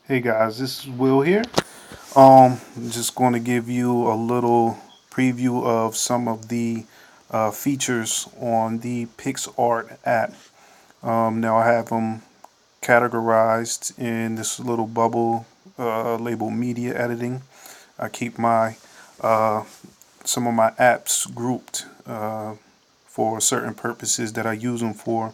Hey guys, this is Will here. I'm just going to give you a little preview of some of the features on the PicsArt app. Now I have them categorized in this little bubble labeled media editing. I keep my some of my apps grouped for certain purposes that I use them for.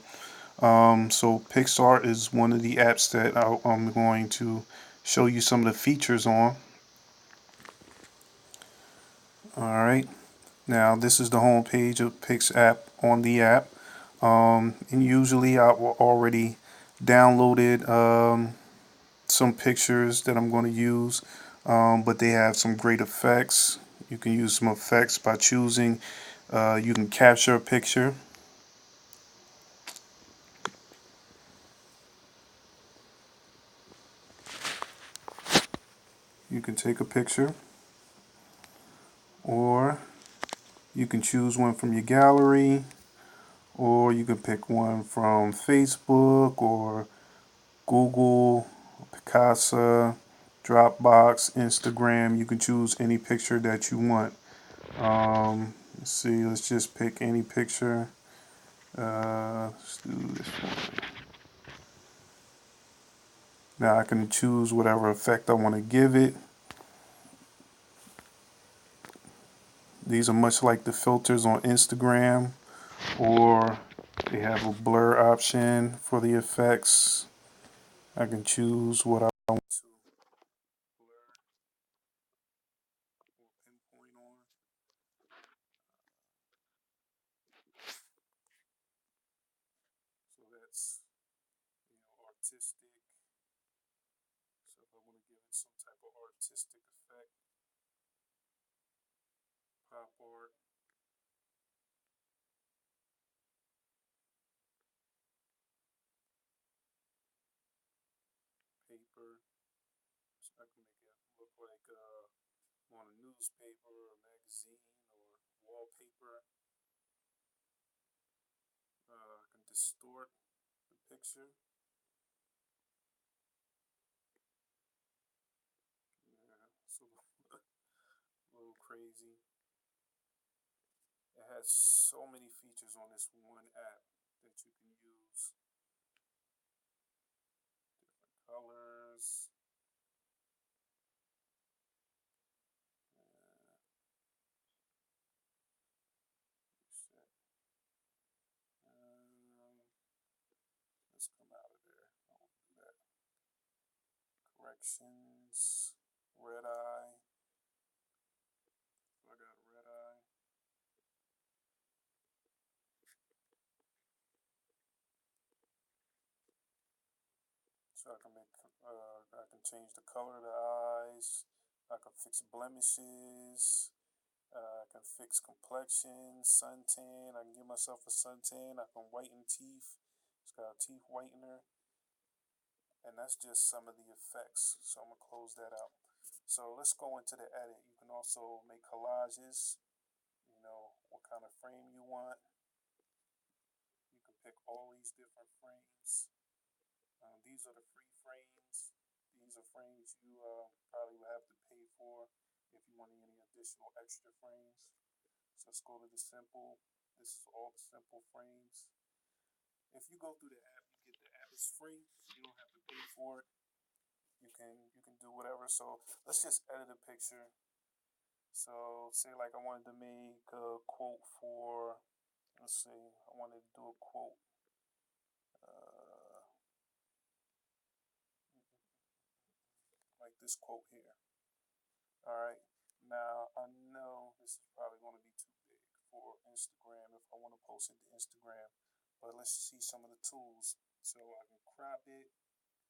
So PicsArt is one of the apps that I'm going to show you some of the features on. All right. Now this is the home page of Pix app on the app. And usually I will already downloaded some pictures that I'm going to use, but they have some great effects. You can use some effects by choosing. You can capture a picture. You can take a picture, or you can choose one from your gallery, or you can pick one from Facebook or Google, Picasa, Dropbox, Instagram. You can choose any picture that you want. Let's see, let's just pick any picture. Let's do this one. Now I can choose whatever effect I want to give it. These are much like the filters on Instagram, or they have a blur option for the effects. I can choose what I want to blur or pinpoint on. So that's artistic. So if I want to give it some type of artistic effect, pop art, paper, so I can make it look like on a newspaper or magazine or wallpaper. I can distort the picture. Yeah, so a little crazy. It has so many features on this one app that you can use. Different colors. Let's come out of there. I won't do that. Corrections. Red eye. So I got red eye. So I can change the color of the eyes. I can fix blemishes. I can fix complexion, suntan. I can give myself a suntan. I can whiten teeth. It's got a teeth whitener. And that's just some of the effects. So I'm going to close that out. So let's go into the edit. You can also make collages. What kind of frame you want. You can pick all these different frames. These are the free frames. These are frames you probably would have to pay for if you want any additional extra frames. So let's go to the simple. This is all the simple frames. If you go through the app, the app is free. You don't have to pay for it. You can do whatever. So let's just edit a picture. So say like I wanted to make a quote for, let's see, I wanted to do a quote. Uh, like this quote here. All right. Now I know this is probably going to be too big for Instagram if I want to post it to Instagram, but let's see some of the tools. So I can crop it.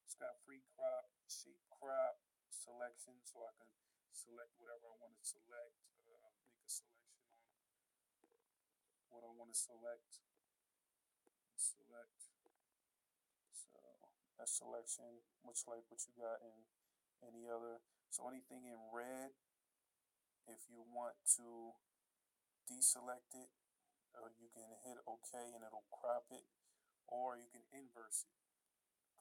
It's got free crop, shape crop, selection, so I can select whatever I want to select. Make a selection on what I want to select. Select. So that selection, much like what you got in any other. So anything in red, if you want to deselect it, you can hit OK and it'll crop it, or you can inverse it.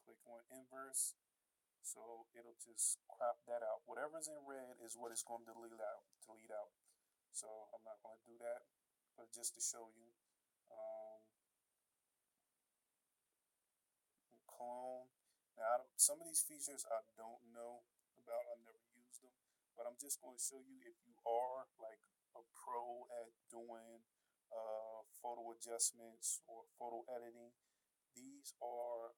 Click on inverse, So it'll just crop that out. Whatever's in red is what it's going to delete out. Delete out. So I'm not going to do that, but just to show you, um, clone. Now, some of these features I don't know about. I never used them, but I'm just going to show you if you are like a pro at doing photo adjustments or photo editing. These are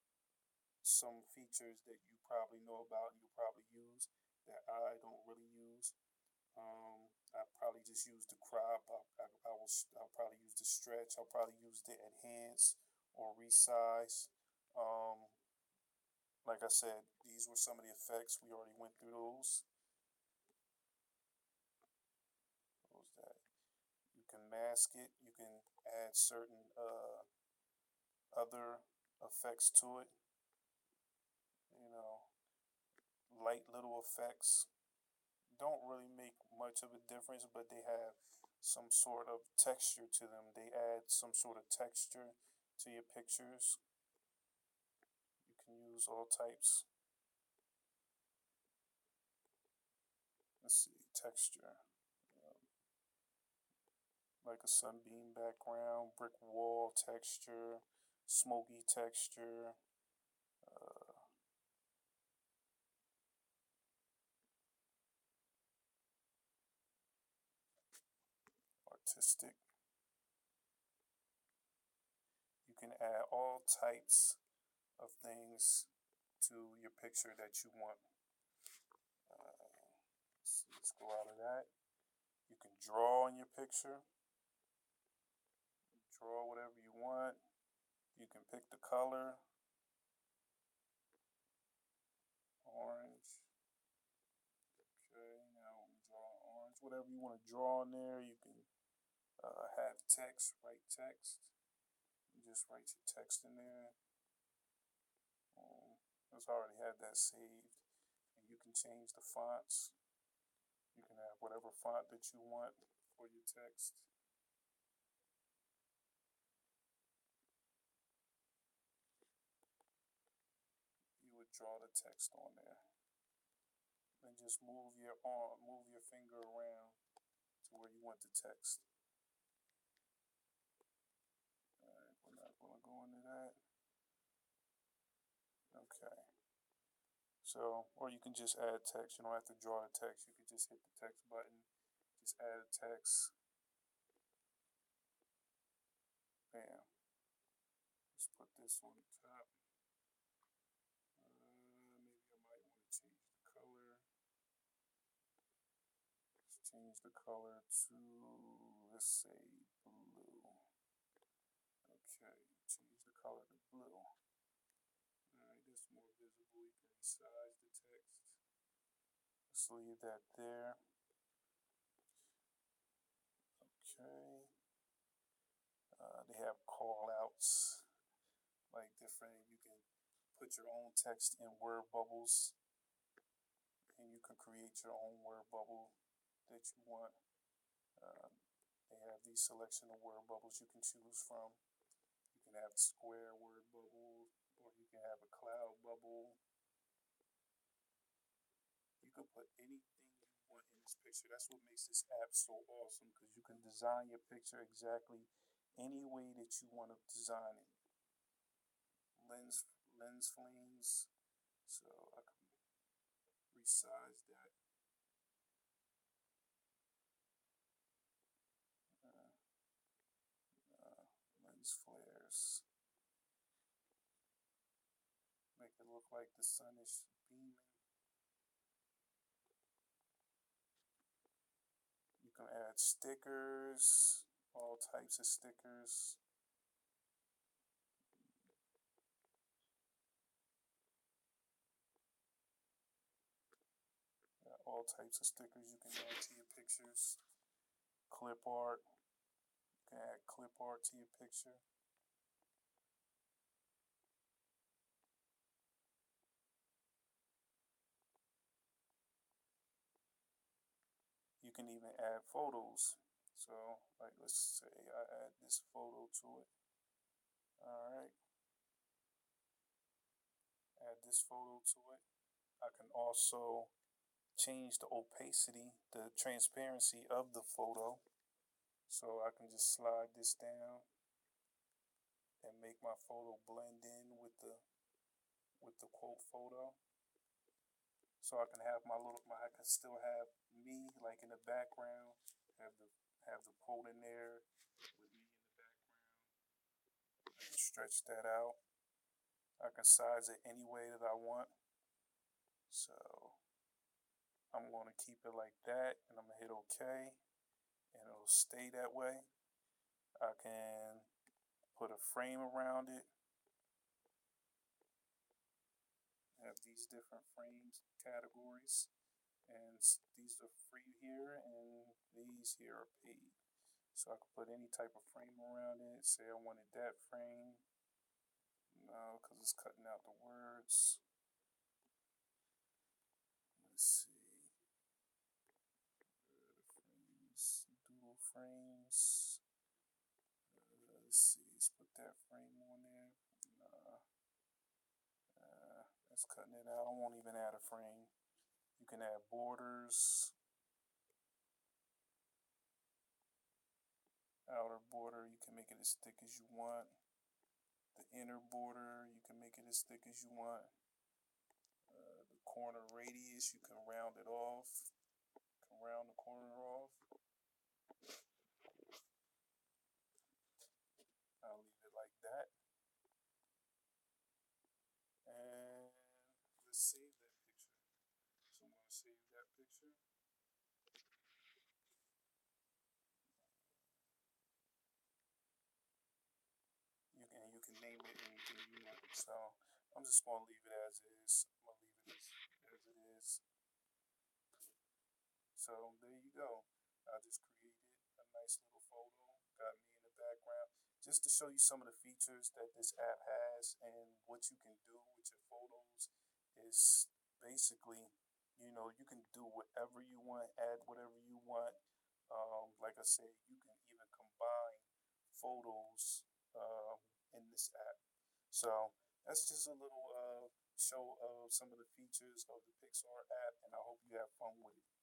some features that you probably know about and you probably use that I don't really use. I probably just use the crop. I'll probably use the stretch. I'll probably use the enhance or resize. Um, like I said, these were some of the effects. We already went through those. What was that? You can mask it. You can add certain other effects to it. You know, light little effects don't really make much of a difference, but they have some sort of texture to them. They add some sort of texture to your pictures. You can use all types. Let's see, texture. Like a sunbeam background, brick wall texture, smoky texture, uh, artistic. You can add all types of things to your picture that you want. Let's go out of that. You can draw in your picture, draw whatever you want. You can pick the color, orange. Okay, now I'm drawing orange. Whatever you want to draw in there, you can have text, write text. You just write your text in there. I already had that saved. And you can change the fonts. You can have whatever font that you want for your text. You would draw the text on there. And just move your arm, move your finger around to where you want the text. Alright, we're not going to go into that. Okay. So, or you can just add text. You don't have to draw the text. You can just hit the text button, just add a text. Bam. Let's put this on the top. Maybe I might want to change the color. Let's change the color to, let's say, blue. Okay, change the color to blue. Alright, that's more visible. You can resize the text. Let's leave that there. Okay. They have call outs, like different, you can put your own text in word bubbles and you can create your own word bubble that you want. They have these selection of word bubbles you can choose from. You can have a square word bubble or you can have a cloud bubble. You can put anything you want in this picture. That's what makes this app so awesome because you can design your picture exactly any way that you want to design it. Lens flames. So I can resize that. Uh, Lens flares. Make it look like the sun is beaming. You can add stickers, all types of stickers. All types of stickers you can add to your pictures. Clip art. You can add clip art to your picture. You can even add photos. So, like, let's say I add this photo to it. All right. Add this photo to it. I can also change the opacity, the transparency of the photo. So I can just slide this down and make my photo blend in with the quote photo. So I can have I can still have me like in the background, have the quote in there with me in the background. I can stretch that out. I can size it any way that I want. So I'm going to keep it like that, and I'm going to hit OK, and it'll stay that way. I can put a frame around it. Have these different frames categories, and these are free here, and these here are paid. So I can put any type of frame around it. Say I wanted that frame. No, because it's cutting out the words. Let's see. Frames, doodle frames. Let's see. Let's put that frame on there. That's cutting it out. I won't even add a frame. You can add borders. Outer border, you can make it as thick as you want. The inner border, you can make it as thick as you want. The corner radius, you can round it off. You can round the corner off. I'll leave it like that. And let's save that picture. So I'm going to save that picture. You can name it anything you want. So I'm just going to leave it as is. I'm going to leave it as it is. So there you go. I just created a nice little photo, got me in the background, just to show you some of the features that this app has and what you can do with your photos is basically, you can do whatever you want, add whatever you want. Like I said, you can even combine photos in this app. So that's just a little show of some of the features of the PicsArt app, and I hope you have fun with it.